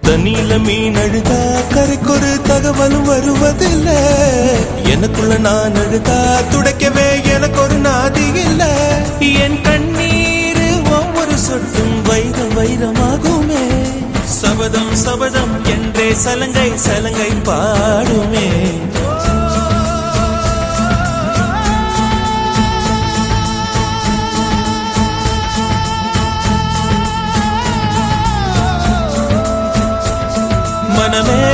தண்ணியில மீன் அழுதா கரைக்கொரு தகவலும் வருவதில்ல. எனக்குள்ள நான் அழுதா துடைக்கவே எனக்கு ஒரு நாதி இல்ல. என் கண்ணீர் ஒவ்வொரு சொட்டும் வைரம் வைரமாகுமே. சபதம் சபதம் என்றே சலங்கை சலங்கை பாடுமே. மனமே